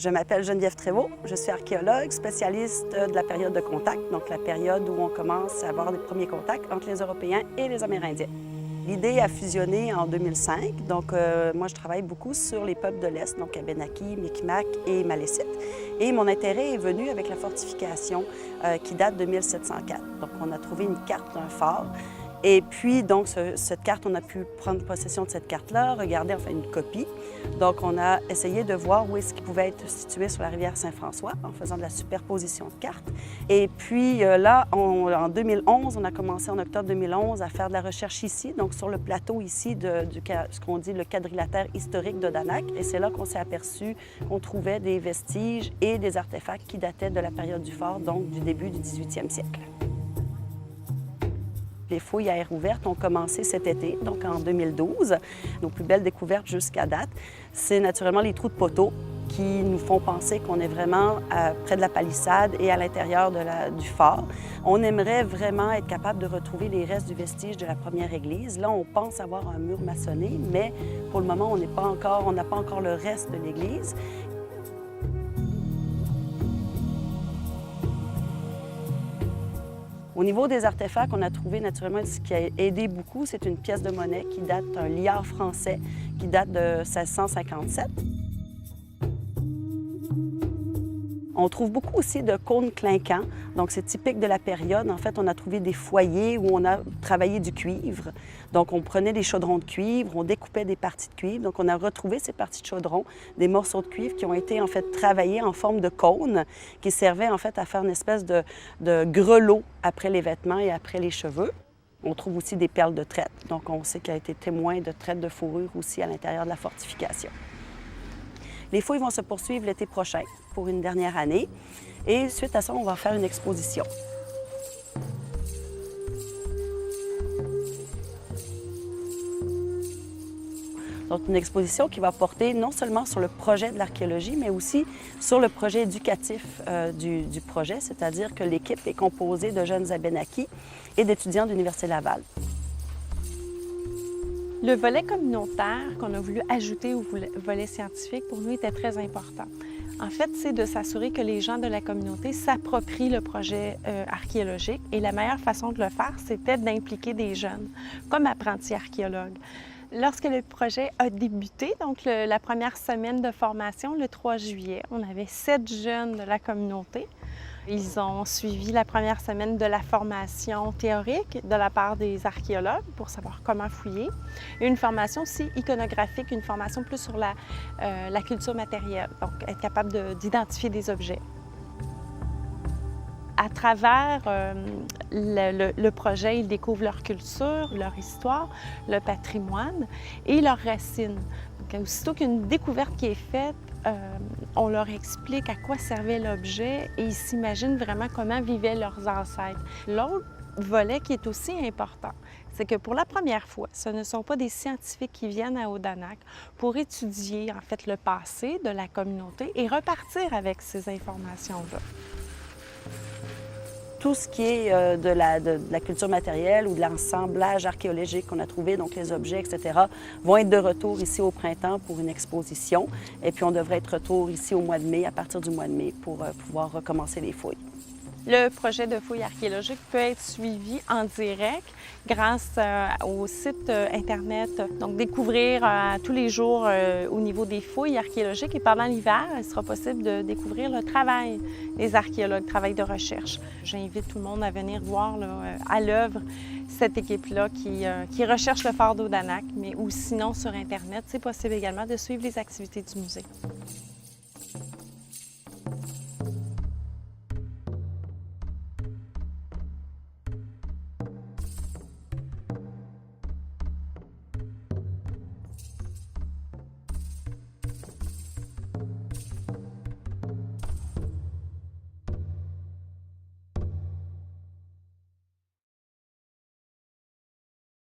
Je m'appelle Geneviève Trévaux, je suis archéologue, spécialiste de la période de contact, donc la période où on commence à avoir des premiers contacts entre les Européens et les Amérindiens. L'idée a fusionné en 2005, donc moi je travaille beaucoup sur les peuples de l'Est, donc Abénaquis, Micmac et Malécite. Et mon intérêt est venu avec la fortification qui date de 1704. Donc on a trouvé une carte d'un fort. Et puis, donc, cette carte, on a pu prendre possession de cette carte-là, regarder, enfin, une copie. Donc, on a essayé de voir où est-ce qu'il pouvait être situé sur la rivière Saint-François en faisant de la superposition de cartes. Et puis là, en 2011, on a commencé en octobre 2011 à faire de la recherche ici, donc sur le plateau ici de ce qu'on dit le quadrilatère historique d'Odanak. Et c'est là qu'on s'est aperçu qu'on trouvait des vestiges et des artefacts qui dataient de la période du fort, donc du début du 18e siècle. Les fouilles à air ouverte ont commencé cet été, donc en 2012. Nos plus belles découvertes jusqu'à date, c'est naturellement les trous de poteaux qui nous font penser qu'on est vraiment près de la palissade et à l'intérieur du fort. On aimerait vraiment être capable de retrouver les restes du vestige de la première église. Là, on pense avoir un mur maçonné, mais pour le moment, on n'a pas encore le reste de l'église. Au niveau des artefacts, on a trouvé naturellement ce qui a aidé beaucoup, c'est une pièce de monnaie qui date d'un liard français qui date de 1657. On trouve beaucoup aussi de cônes clinquants, donc c'est typique de la période. En fait, on a trouvé des foyers où on a travaillé du cuivre. Donc, on prenait des chaudrons de cuivre, on découpait des parties de cuivre. Donc, on a retrouvé ces parties de chaudron, des morceaux de cuivre qui ont été en fait travaillés en forme de cône, qui servaient en fait à faire une espèce de grelot après les vêtements et après les cheveux. On trouve aussi des perles de traite. Donc, on sait qu'il a été témoin de traite de fourrure aussi à l'intérieur de la fortification. Les fouilles vont se poursuivre l'été prochain pour une dernière année. Et suite à ça, on va faire une exposition. Donc, une exposition qui va porter non seulement sur le projet de l'archéologie, mais aussi sur le projet éducatif du projet, c'est-à-dire que l'équipe est composée de jeunes Abénaquis et d'étudiants de l'Université Laval. Le volet communautaire qu'on a voulu ajouter au volet scientifique, pour nous, était très important. En fait, c'est de s'assurer que les gens de la communauté s'approprient le projet archéologique. Et la meilleure façon de le faire, c'était d'impliquer des jeunes comme apprentis archéologues. Lorsque le projet a débuté, donc la première semaine de formation, le 3 juillet, on avait 7 jeunes de la communauté. Ils ont suivi la première semaine de la formation théorique de la part des archéologues pour savoir comment fouiller. Et une formation aussi iconographique, une formation plus sur la culture matérielle, donc être capable d'identifier des objets. À travers le projet, ils découvrent leur culture, leur histoire, le patrimoine et leurs racines. Donc, aussitôt qu'une découverte qui est faite, on leur explique à quoi servait l'objet et ils s'imaginent vraiment comment vivaient leurs ancêtres. L'autre volet qui est aussi important, c'est que pour la première fois, ce ne sont pas des scientifiques qui viennent à Odanak pour étudier en fait le passé de la communauté et repartir avec ces informations-là. Tout ce qui est de la culture matérielle ou de l'assemblage archéologique qu'on a trouvé, donc les objets, etc., vont être de retour ici au printemps pour une exposition. Et puis on devrait être de retour ici au mois de mai, à partir du mois de mai, pour pouvoir recommencer les fouilles. Le projet de fouilles archéologiques peut être suivi en direct grâce au site Internet. Donc, découvrir tous les jours au niveau des fouilles archéologiques. Et pendant l'hiver, il sera possible de découvrir le travail des archéologues, le travail de recherche. J'invite tout le monde à venir voir à l'œuvre cette équipe-là qui recherche le fort d'Odanak, mais ou sinon sur Internet, c'est possible également de suivre les activités du musée.